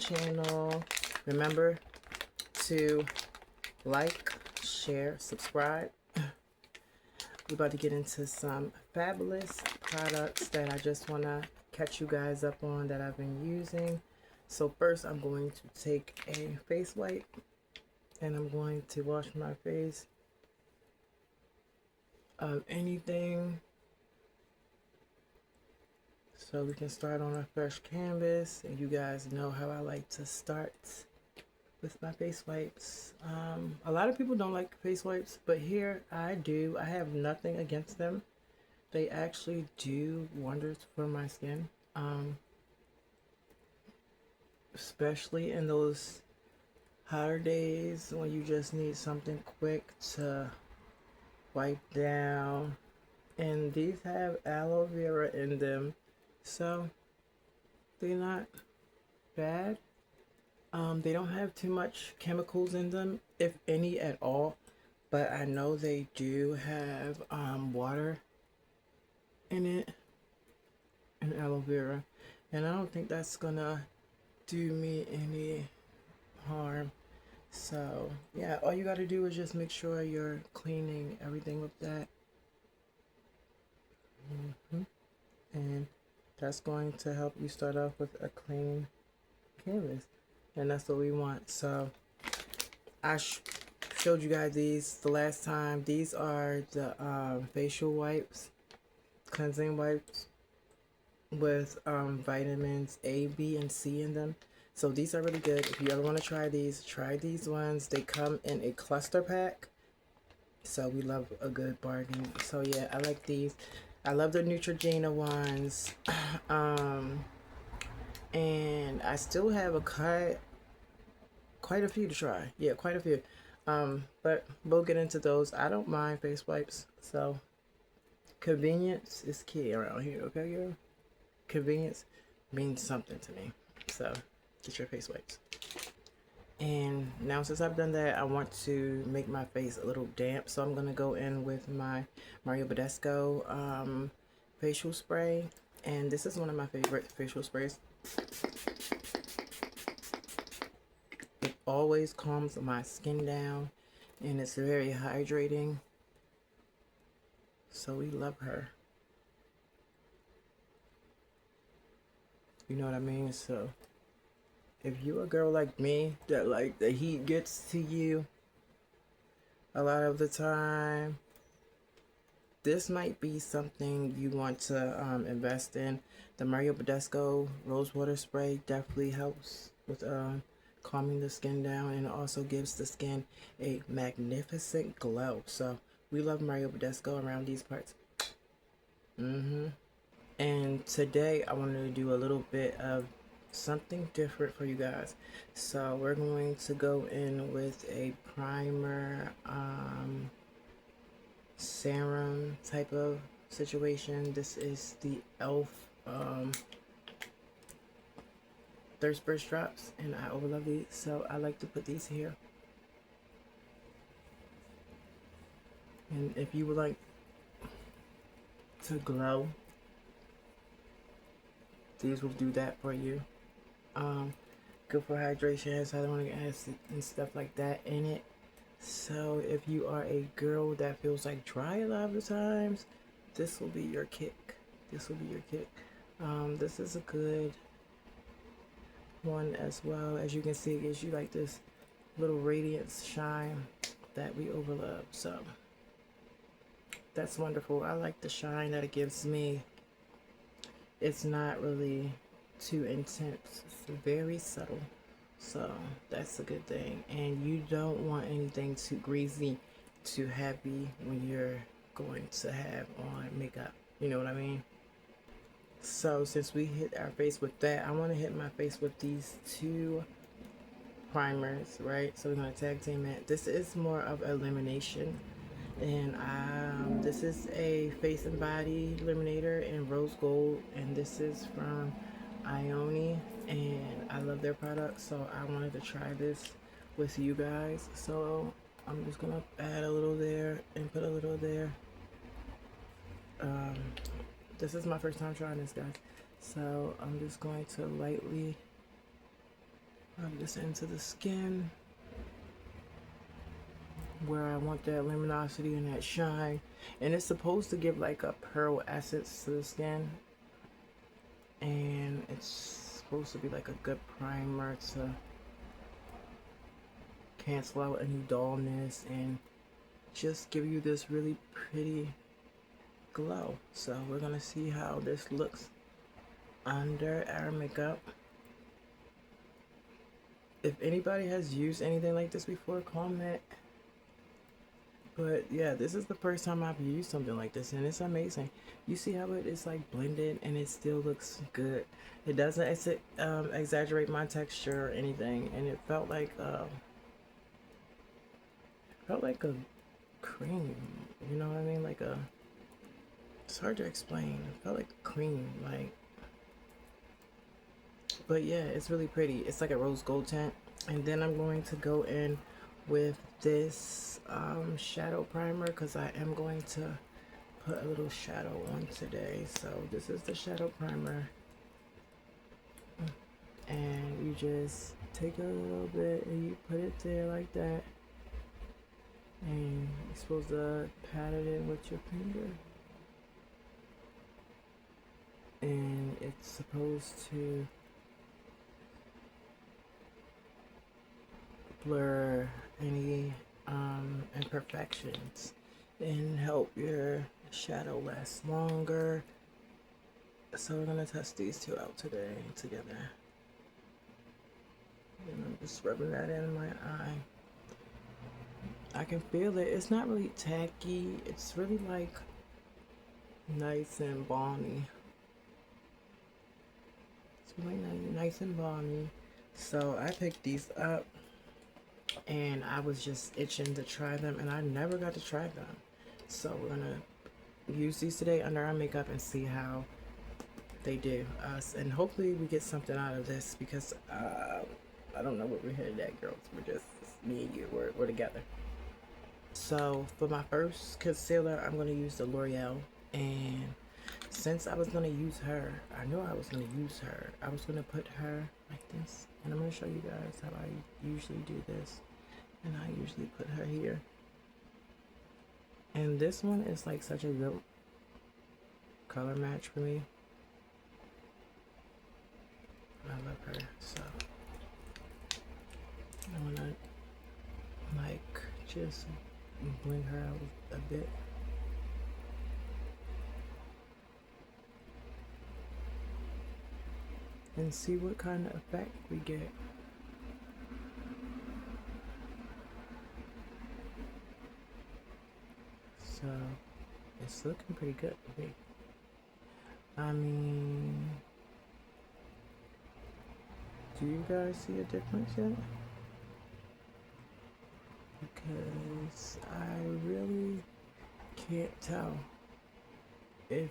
channel. Remember to like, share, subscribe. We're about to get into some fabulous products that I just want to catch you guys up on that I've been using. So first I'm going to take a face wipe and I'm going to wash my face of anything so we can start on a fresh canvas. And you guys know how I like to start with my face wipes. A lot of people don't like face wipes, but here I do. I have nothing against them. They actually do wonders for my skin, especially in those hotter days when you just need something quick to wipe down. And these have aloe vera in them, so they're not bad. They don't have too much chemicals in them, if any at all, but I know they do have water in it and aloe vera, and I don't think that's gonna do me any harm. So yeah, all you gotta do is just make sure you're cleaning everything with that. And that's going to help you start off with a clean canvas, and that's what we want. So I showed you guys these the last time. These are the facial wipes, cleansing wipes with vitamins A, B, and C in them. So these are really good. If you ever want to try these ones. They come in a cluster pack, so we love a good bargain. So yeah, I like these. I love the Neutrogena ones. And I still have quite a few to try. Yeah, quite a few. But we'll get into those. I don't mind face wipes, so convenience is key around here, okay, girl? Convenience means something to me. So get your face wipes. And now since I've done that, I want to make my face a little damp, so I'm gonna go in with my Mario Badescu facial spray. And this is one of my favorite facial sprays. It always calms my skin down and it's very hydrating. So we love her. You know what I mean? So if you a girl like me that like the heat gets to you a lot of the time, this might be something you want to invest in. The Mario Badescu Rose Water Spray definitely helps with calming the skin down, and it also gives the skin a magnificent glow. So we love Mario Badescu around these parts. And today I wanted to do a little bit of something different for you guys. So we're going to go in with a primer serum type of situation. This is the e.l.f. Thirst Burst drops, and I overlove these, so I like to put these here. And if you would like to glow, these will do that for you. Good for hydration, has hyaluronic acid and stuff like that in it. So if you are a girl that feels like dry a lot of the times, this will be your kick. This will be your kick. This is a good one as well. As you can see, it gives you like this little radiance shine that we overlove. So that's wonderful. I like the shine that it gives me. It's not really too intense. It's very subtle. So that's a good thing. And you don't want anything too greasy, too heavy when you're going to have on makeup. You know what I mean? So since we hit our face with that, I want to hit my face with these two primers, right? So we're going to tag team it. This is more of elimination. And this is a face and body eliminator in rose gold, and this is from Ioni, and I love their products, so I wanted to try this with you guys. So I'm just gonna add a little there and put a little there. This is my first time trying this, guys, so I'm just going to lightly this into the skin where I want that luminosity and that shine. And it's supposed to give like a pearl essence to the skin. And it's supposed to be like a good primer to cancel out any dullness and just give you this really pretty glow. So we're gonna see how this looks under our makeup. If anybody has used anything like this before, comment. But yeah, this is the first time I've used something like this, and it's amazing. You see how it is like blended and it still looks good. It doesn't exaggerate my texture or anything, and it felt like a cream. You know what I mean? Like a, it's hard to explain. It felt like cream, like. But yeah, it's really pretty. It's like a rose gold tint. And then I'm going to go in with this shadow primer because I am going to put a little shadow on today. So this is the shadow primer. And you just take a little bit and you put it there like that. And you're supposed to pat it in with your finger. And it's supposed to blur any imperfections and help your shadow last longer. So we're gonna test these two out today together. And I'm just rubbing that in my eye. I can feel it. It's not really tacky. It's really like nice and balmy. It's really nice and balmy. So I picked these up and I was just itching to try them, and I never got to try them. So we're gonna use these today under our makeup and see how they do us, and hopefully we get something out of this because I don't know what we're headed at, girls. We're just me and you. We're together. So for my first concealer, I'm gonna use the L'Oreal, and since I was gonna use her, I knew I was gonna use her. I was gonna put her like this, and I'm gonna show you guys how I usually do this. And I usually put her here. And this one is like such a good color match for me. I love her. So I wanna like just blend her out a bit. And see what kind of effect we get. So it's looking pretty good to me. I mean, do you guys see a difference yet? Because I really can't tell if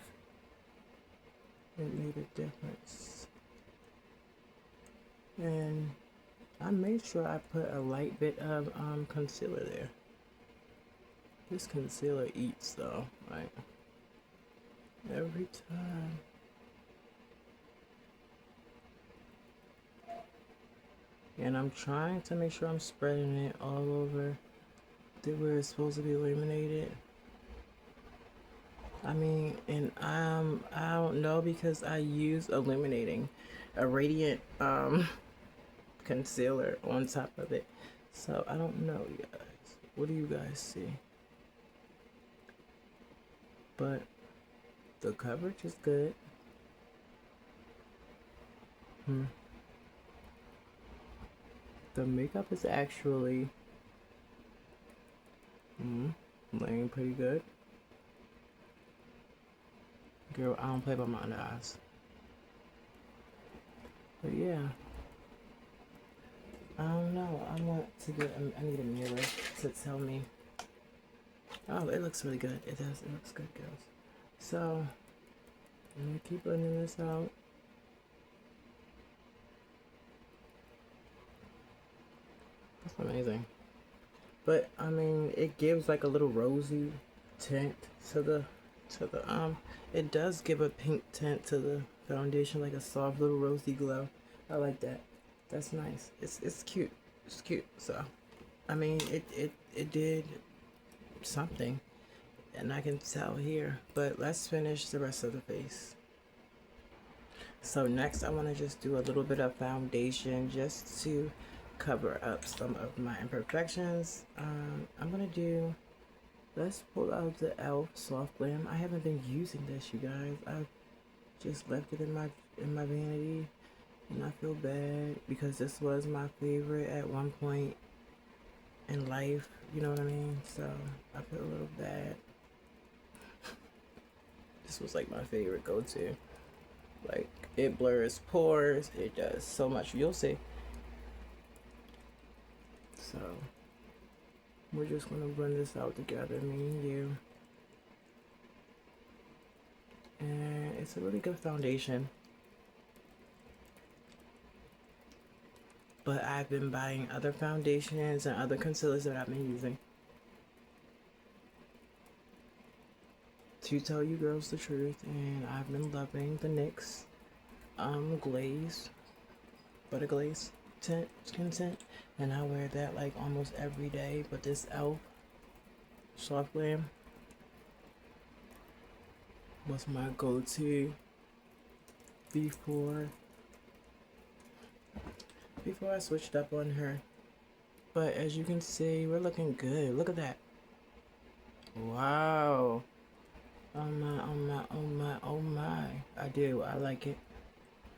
it made a difference. And I made sure I put a light bit of concealer there. This concealer eats though, like every time. And I'm trying to make sure I'm spreading it all over where it's supposed to be illuminated. I mean, and I don't know because I use illuminating, a radiant concealer on top of it. So I don't know, you guys. What do you guys see? But the coverage is good. The makeup is actually laying pretty good. Girl, I don't play by my under eyes. But yeah. I don't know. I need a mirror to tell me. Oh, it looks really good. It does. It looks good, girls. So, I'm going to keep blending this out. That's amazing. But, I mean, it gives like a little rosy tint to the, it does give a pink tint to the foundation, like a soft little rosy glow. I like that. That's nice. It's cute. It's cute. So, I mean, it did something, and I can tell here. But let's finish the rest of the face. So next, I want to just do a little bit of foundation just to cover up some of my imperfections. I'm gonna do. Let's pull out the e.l.f. Soft Glam. I haven't been using this, you guys. I've just left it in my vanity, and I feel bad because this was my favorite at one point in life. You know what I mean? So I feel a little bad. This was like my favorite go-to. Like, it blurs pores. It does so much. You'll see. So we're just gonna blend this out together, me and you. And it's a really good foundation. But I've been buying other foundations and other concealers that I've been using. To tell you girls the truth, and I've been loving the NYX glaze, butter glaze tint, skin tint, and I wear that like almost every day. But this e.l.f. Soft Glam was my go-to before I switched up on her. But as you can see, we're looking good. Look at that. Wow. Oh my, oh my, oh my, oh my. I do. I like it.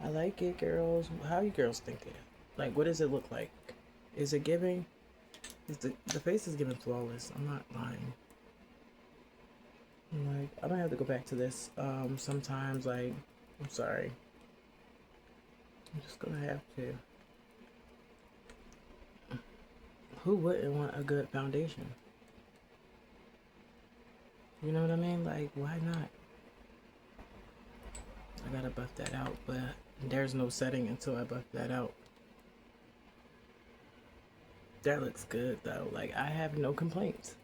I like it, girls. How you girls thinking? Like, what does it look like? Is it giving? Is the face is giving flawless. I'm not lying. Like, I don't have to go back to this. Sometimes, like, I'm sorry. I'm just gonna have to. Who wouldn't want a good foundation? You know what I mean? Like, why not? I gotta buff that out, but there's no setting until I buff that out. That looks good though. Like, I have no complaints.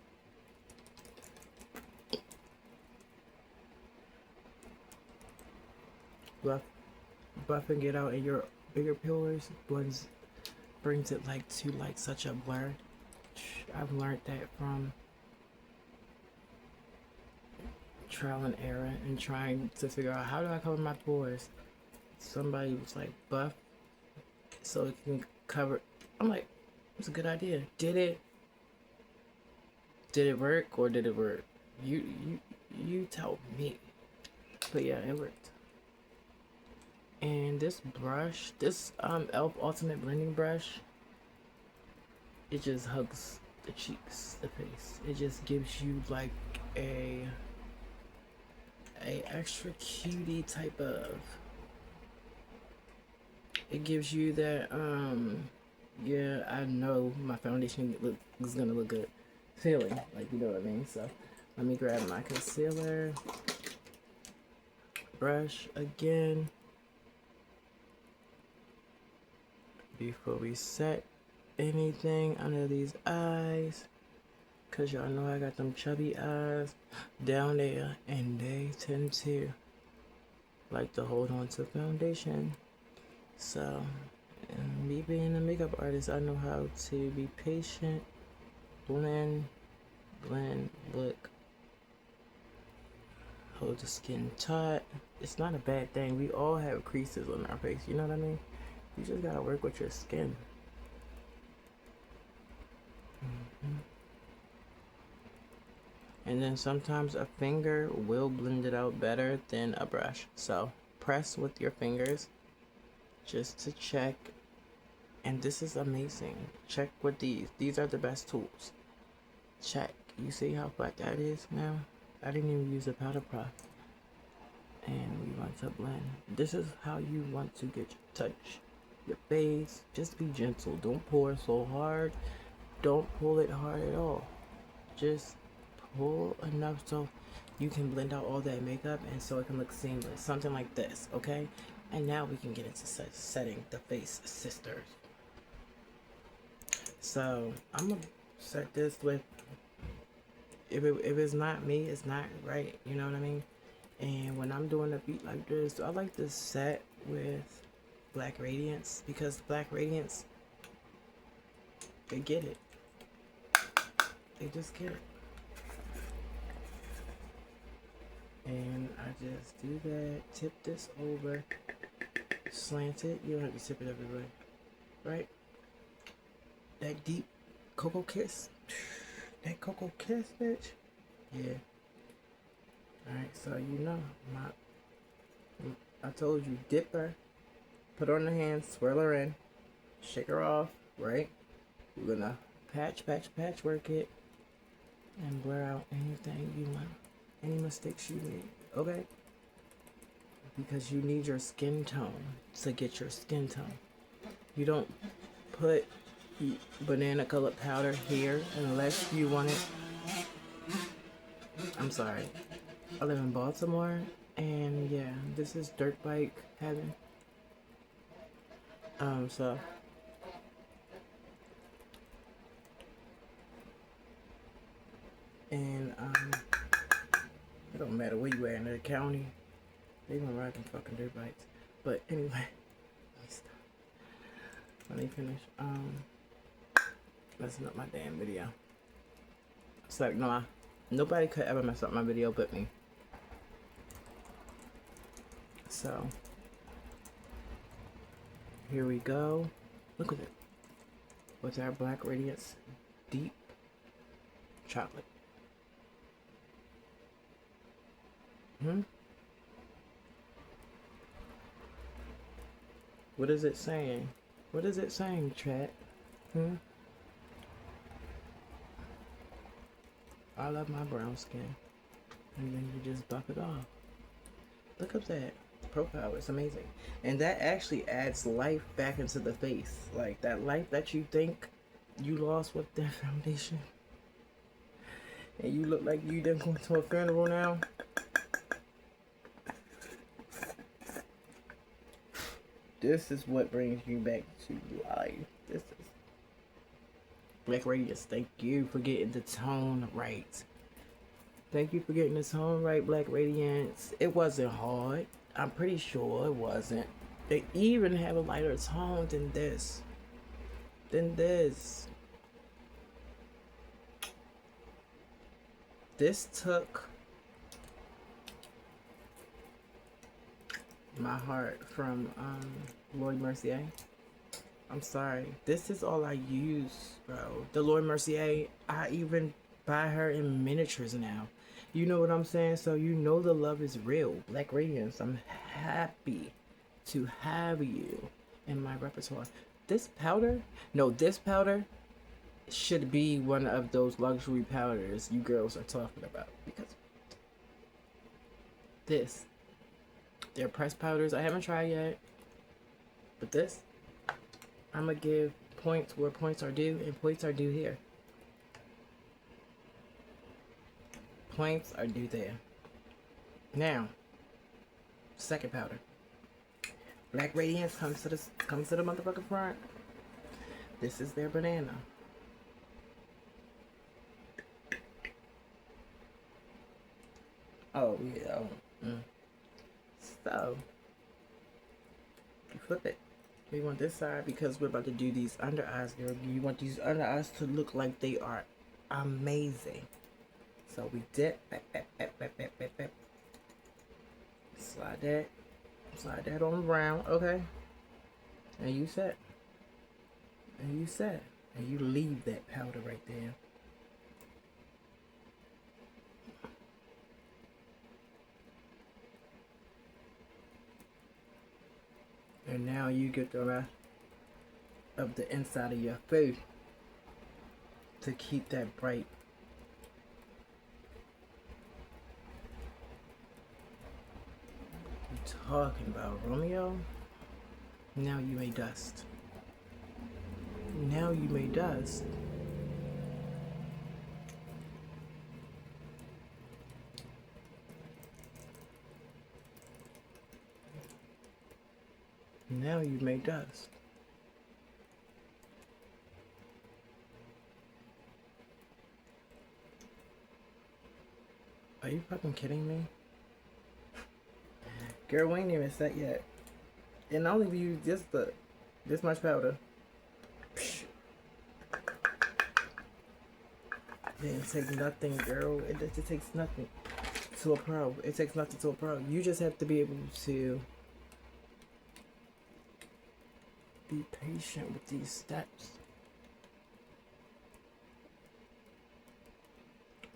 Buffing it out in your bigger pillars brings it like to like such a blur. I've learned that from trial and error and trying to figure out how do I cover my pores. Somebody was like, buff so it can cover. I'm like, it's a good idea. Did it work or did it work? You tell me. But yeah, it worked. And this brush, this e.l.f. Ultimate Blending Brush, it just hugs the cheeks, the face. It just gives you like a extra cutie type of. It gives you that yeah, I know my foundation is gonna look good feeling, like, you know what I mean. So let me grab my concealer brush again before we set anything under these eyes, because y'all know I got them chubby eyes down there and they tend to like to hold on to foundation. So, and me being a makeup artist, I know how to be patient, blend, look, hold the skin taut. It's not a bad thing. We all have creases on our face, you know what I mean? You just gotta work with your skin. And then sometimes a finger will blend it out better than a brush. So press with your fingers just to check. And this is amazing. Check with these. These are the best tools. Check. You see how flat that is now? I didn't even use a powder puff. And we want to blend. This is how you want to get your touch. Your face. Just be gentle. Don't pour so hard. Don't pull it hard at all. Just pull enough so you can blend out all that makeup and so it can look seamless. Something like this, okay? And now we can get into setting the face, sisters. So I'm gonna set this with, if it's not me, it's not right, you know what I mean? And when I'm doing a beat like this, I like to set with Black Radiance, because Black Radiance, they get it. They just get it. And I just do that, tip this over, slant it. You don't have to tip it everywhere, right? That deep cocoa kiss. That cocoa kiss, bitch. Yeah. Alright, so you know, I told you, dip her, put her on the hand, swirl her in, shake her off, right? We're gonna patch work it, and blur out anything you want, any mistakes you made, okay? Because you need your skin tone to get your skin tone. You don't put banana colored powder here unless you want it. I'm sorry. I live in Baltimore, and yeah, this is dirt bike heaven. So and it don't matter where you at in the county, they gonna ride them fucking dirt bikes. But anyway, let me stop. Let me finish. Messing up my damn video. It's like nobody could ever mess up my video but me. So here we go. Look at it. With our Black Radiance Deep Chocolate. What is it saying? What is it saying, chat? I love my brown skin. And then you just buff it off. Look at that profile. It's amazing. And that actually adds life back into the face. Like that life that you think you lost with that foundation. And you look like you done going to a funeral now. This is what brings you back to life. This is Black Radiance. Thank you for getting the tone right. Thank you for getting the tone right, Black Radiance. It wasn't hard. I'm pretty sure it wasn't. They even have a lighter tone than this. This took my heart from Laura Mercier. I'm sorry. This is all I use, bro. The Laura Mercier, I even buy her in miniatures now. You know what I'm saying? So you know the love is real. Black Radiance, I'm happy to have you in my repertoire. This powder should be one of those luxury powders you girls are talking about. Because they're pressed powders. I haven't tried yet. But this, I'm going to give points where points are due, and points are due here. Points are due there. Now, second powder. Black Radiance comes to the motherfucking front. This is their banana. Oh yeah. So you flip it. We want this side because we're about to do these under eyes, girl. You want these under eyes to look like they are amazing. So we dip, slide that on brown, okay? And you set. And you leave that powder right there. And now you get the rest of the inside of your face to keep that bright. You talking about, Romeo? Now you may dust. Now you may dust. Now you may dust. Are you fucking kidding me? Girl, we ain't even set yet. And I only use just this much powder. Didn't take nothing, girl. It takes nothing to a pro. It takes nothing to a pro. You just have to be able to be patient with these steps.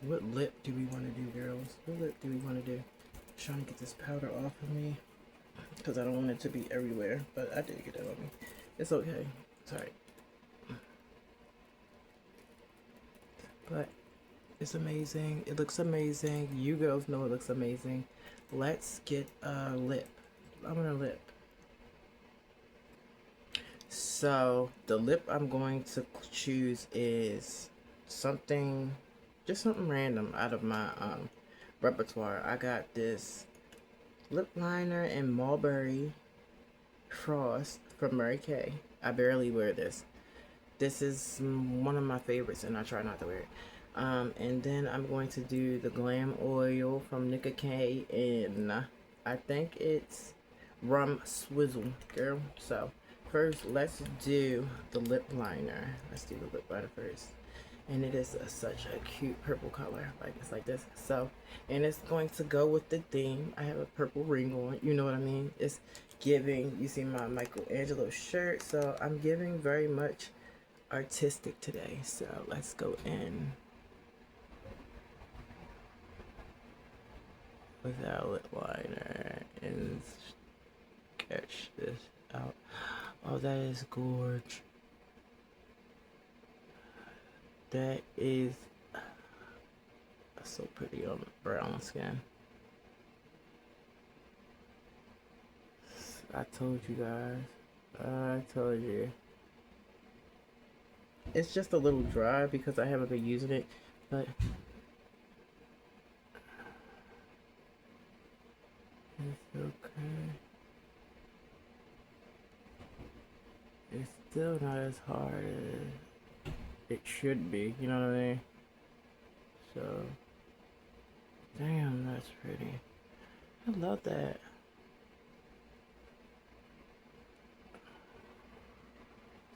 What lip do we want to do, girls? What lip do we want to do? I'm trying to get this powder off of me because I don't want it to be everywhere, but I did get it on me. It's okay. It's alright. But it's amazing. It looks amazing. You girls know it looks amazing. Let's get a lip. I'm gonna lip. So the lip I'm going to choose is something, just something random out of my repertoire. I got this lip liner in Mulberry Frost from Mary Kay. I barely wear this. This is one of my favorites, and I try not to wear it. And then I'm going to do the Glam Oil from Nicka K, and I think it's Rum Swizzle, girl. So first, let's do the lip liner. Let's do the lip liner first. And it is such a cute purple color. Like, it's like this. So, and it's going to go with the theme. I have a purple ring on. You know what I mean? It's giving, you see my Michelangelo shirt. So I'm giving very much artistic today. So let's go in with our lip liner and sketch this out. Oh, that is gorge. That is so pretty on brown skin. I told you guys. I told you. It's just a little dry because I haven't been using it, but it's okay. It's still not as hard as it should be, you know what I mean? So, damn, that's pretty. I love that.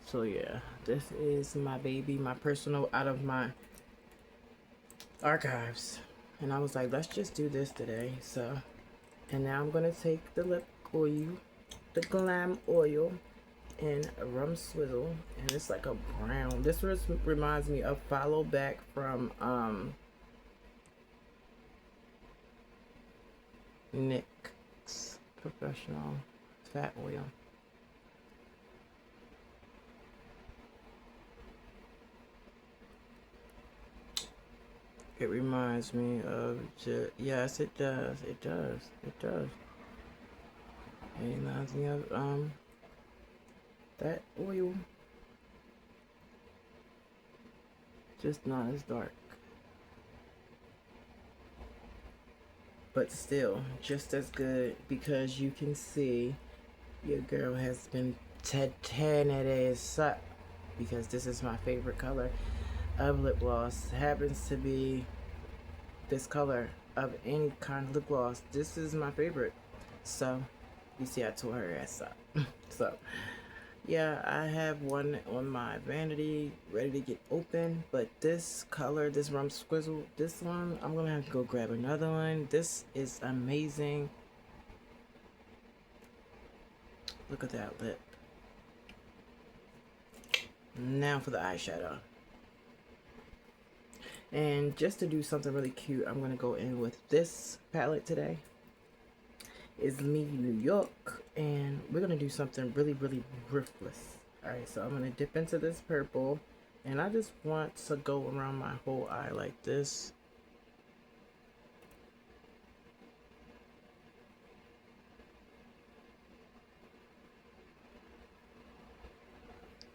So yeah, this is my baby, my personal out of my archives. And I was like, let's just do this today. So, and now I'm gonna take the lip oil, the Glam Oil, and Rum Swizzle, and it's like a brown. This reminds me of Follow Back from NYX Professional Fat Oil. It reminds me of yes, it does. It does. It does. It reminds me of that oil, just not as dark, but still just as good, because you can see your girl has been tearing that ass up, because this is my favorite color of lip gloss. Happens to be this color of any kind of lip gloss. This is my favorite. So you see I tore her ass up. So yeah, I have one on my vanity ready to get open, but this color, this Rum Swizzle, this one, I'm gonna have to go grab another one. This is amazing. Look at that lip. Now for the eyeshadow. And just to do something really cute, I'm gonna go in with this palette today. It's Me New York, and we're gonna do something really ruthless. All right, so I'm gonna dip into this purple, and I just want to go around my whole eye like this.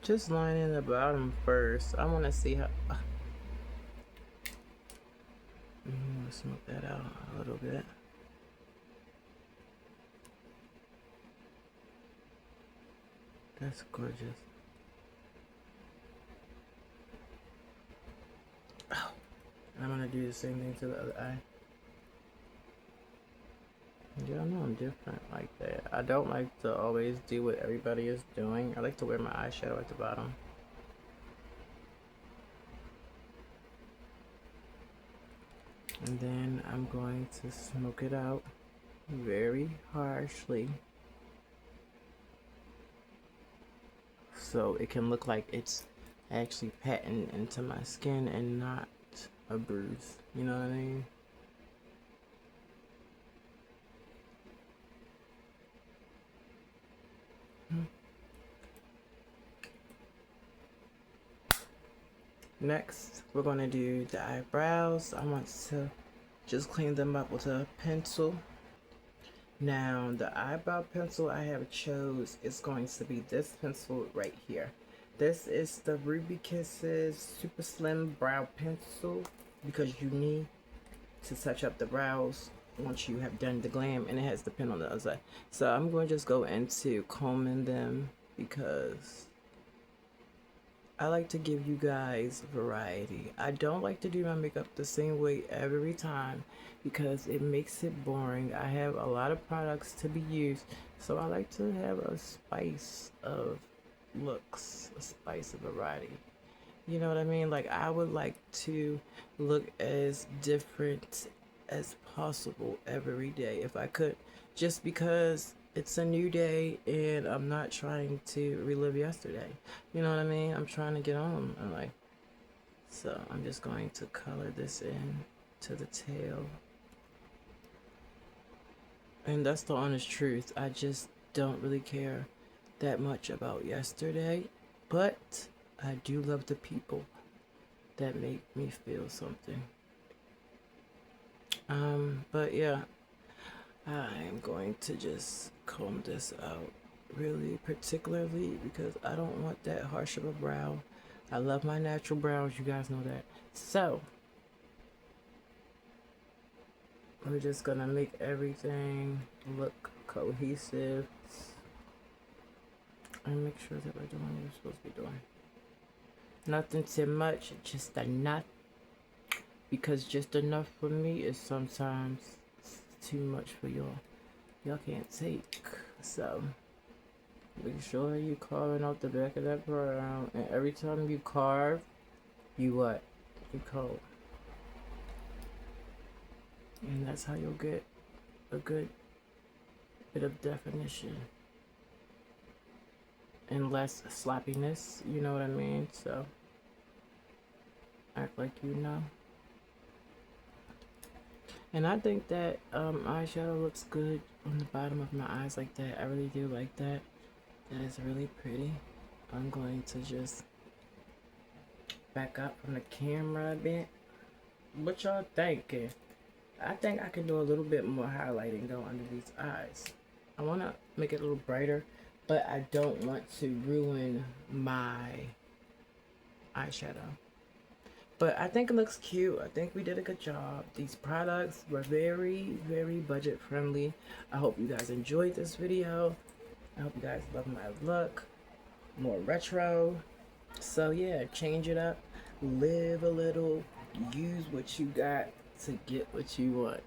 Just lining the bottom first. I want to see how. I'm gonna smoke that out a little bit. That's gorgeous. Oh. I'm gonna do the same thing to the other eye. Y'all know I'm different like that. I don't like to always do what everybody is doing. I like to wear my eyeshadow at the bottom. And then I'm going to smoke it out very harshly so it can look like it's actually patting into my skin and not a bruise. You know what I mean? Next, we're going to do the eyebrows. I want to just clean them up with a pencil. Now, the eyebrow pencil I have chose is going to be this pencil right here. This is the Ruby Kisses Super Slim Brow Pencil because you need to touch up the brows once you have done the glam, and it has the pen on the other side. So I'm going to just go into combing them because I like to give you guys variety. I don't like to do my makeup the same way every time because it makes it boring. I have a lot of products to be used, so I like to have a spice of looks, a spice of variety. You know what I mean? Like, I would like to look as different as possible every day if I could, just because it's a new day and I'm not trying to relive yesterday. You know what I mean? I'm trying to get on. I'm like, so I'm just going to color this in to the tail. And that's the honest truth. I just don't really care that much about yesterday, but I do love the people that make me feel something. But yeah, I am going to just comb this out really particularly because I don't want that harsh of a brow. I love my natural brows, you guys know that. So we're just gonna make everything look cohesive and make sure that we're doing what we're supposed to be doing. Nothing too much, just enough, because just enough for me is sometimes too much for y'all. Y'all can't take. So make sure you carving out the back of that brow, and every time you carve, you what? You comb. And that's how you'll get a good bit of definition and less sloppiness, you know what I mean? So act like you know. And I think that eyeshadow looks good on the bottom of my eyes like that. I really do like that. That is really pretty. I'm going to just back up from the camera a bit. What y'all thinking? I think I can do a little bit more highlighting though under these eyes. I want to make it a little brighter, but I don't want to ruin my eyeshadow. But I think it looks cute. I think we did a good job. These products were very, very budget friendly. I hope you guys enjoyed this video. I hope you guys love my look. More retro. So yeah, change it up. Live a little. Use what you got to get what you want.